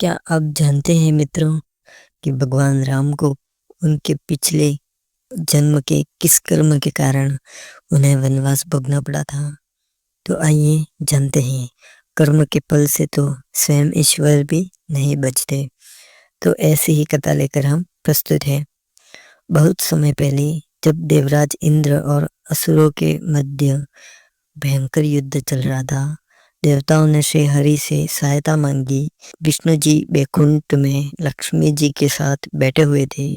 क्या आप जानते हैं मित्रों कि भगवान राम को उनके पिछले जन्म के किस कर्म के कारण उन्हें वनवास भोगना पड़ा था? तो आइए जानते हैं। कर्म के फल से तो स्वयं ईश्वर भी नहीं बचते। तो ऐसी ही कथा लेकर हम प्रस्तुत हैं। बहुत समय पहले जब देवराज इंद्र और असुरों के मध्य भयंकर युद्ध चल रहा था, देवताओं ने श्री हरि से सहायता मांगी। विष्णु जी बैकुंठ में लक्ष्मी जी के साथ बैठे हुए थे,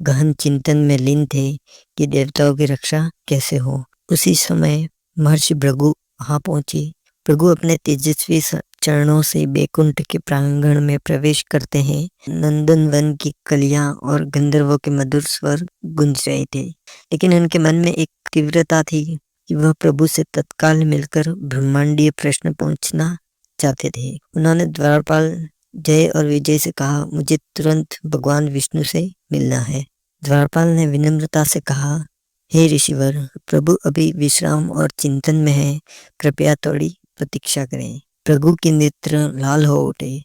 गहन चिंतन में लीन थे कि देवताओं की रक्षा कैसे हो। उसी समय महर्षि भृगु वहां पहुंचे। भृगु अपने तेजस्वी चरणों से बैकुंठ के प्रांगण में प्रवेश करते हैं। नंदन वन की कलियां और गंधर्वों के मधुर स्वर गूंज रहे थे, लेकिन उनके मन में एक तीव्रता थी कि वह प्रभु से तत्काल मिलकर ब्रह्मांडीय प्रश्न पूछना चाहते थे। उन्होंने द्वारपाल जय और विजय से कहा, मुझे तुरंत भगवान विष्णु से मिलना है। द्वारपाल ने विनम्रता से कहा, हे ऋषिवर, प्रभु अभी विश्राम और चिंतन में है, कृपया थोड़ी प्रतीक्षा करें। प्रभु के नेत्र लाल हो उठे।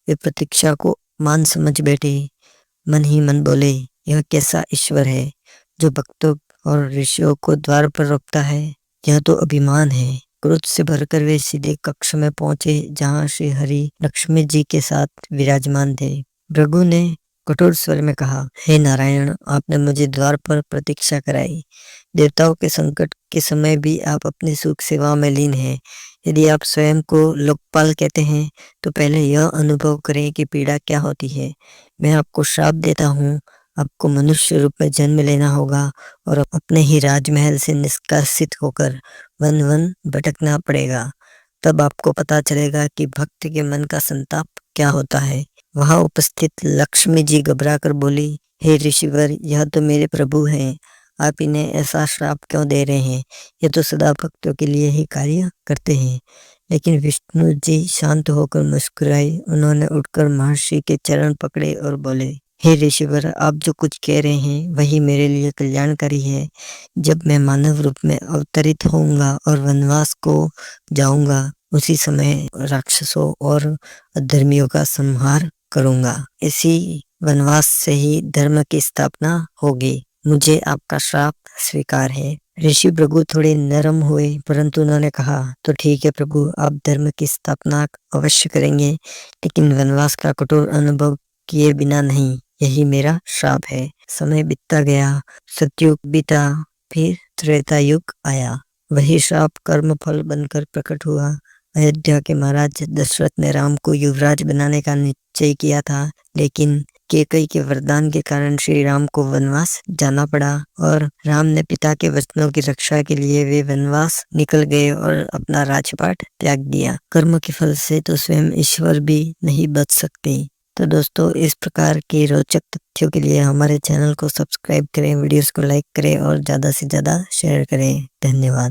वे प्रतीक्षा को मान समझ बैठे। मन ही मन बोले, यह कैसा ईश्वर है जो भक्तों और ऋषियों को द्वार पर रोकता है? यह तो अभिमान है। क्रोध से भरकर वे सीधे कक्ष में पहुंचे जहां श्री हरि लक्ष्मी जी के साथ विराजमान थे। भृगु ने कठोर स्वर में कहा, हे नारायण, आपने मुझे द्वार पर प्रतीक्षा कराई। देवताओं के संकट के समय भी आप अपनी सुख सेवा में लीन हैं। यदि आप स्वयं को लोकपाल कहते हैं तो पहले यह अनुभव करें कि पीड़ा क्या होती है। मैं आपको श्राप देता हूँ। आपको मनुष्य रूप में जन्म लेना होगा और अपने ही राजमहल से निष्कासित होकर वन वन भटकना पड़ेगा। तब आपको पता चलेगा कि भक्त के मन का संताप क्या होता है। वहां उपस्थित लक्ष्मी जी घबरा कर बोली, हे ऋषिवर, यह तो मेरे प्रभु हैं। आप इन्हें ऐसा श्राप क्यों दे रहे हैं? ये तो सदा भक्तों के लिए ही कार्य करते हैं। लेकिन विष्णु जी शांत होकर मुस्कुराए। उन्होंने उठकर महर्षि के चरण पकड़े और बोले, हे ऋषिवर, आप जो कुछ कह रहे हैं वही मेरे लिए कल्याणकारी है। जब मैं मानव रूप में अवतरित होऊंगा और वनवास को जाऊंगा, उसी समय राक्षसों और अधर्मियों का संहार करूंगा। इसी वनवास से ही धर्म की स्थापना होगी। मुझे आपका श्राप स्वीकार है। ऋषि भृगु थोड़े नरम हुए, परंतु उन्होंने कहा, तो ठीक है प्रभु, आप धर्म की स्थापना अवश्य करेंगे, लेकिन वनवास का कठोर अनुभव किए बिना नहीं। यही मेरा श्राप है। समय बीतता गया, सतयुग बीता, फिर त्रेता युग आया। वही श्राप कर्म फल बनकर प्रकट हुआ। अयोध्या के महाराज दशरथ ने राम को युवराज बनाने का निश्चय किया था, लेकिन कैकेयी के वरदान के कारण श्री राम को वनवास जाना पड़ा और राम ने पिता के वचनों की रक्षा के लिए वे वनवास निकल गए और अपना राजपाट त्याग दिया। कर्म के फल से तो स्वयं ईश्वर भी नहीं बच सकते। तो दोस्तों, इस प्रकार के रोचक तथ्यों के लिए हमारे चैनल को सब्सक्राइब करें, वीडियोस को लाइक करें और ज़्यादा से ज़्यादा शेयर करें। धन्यवाद।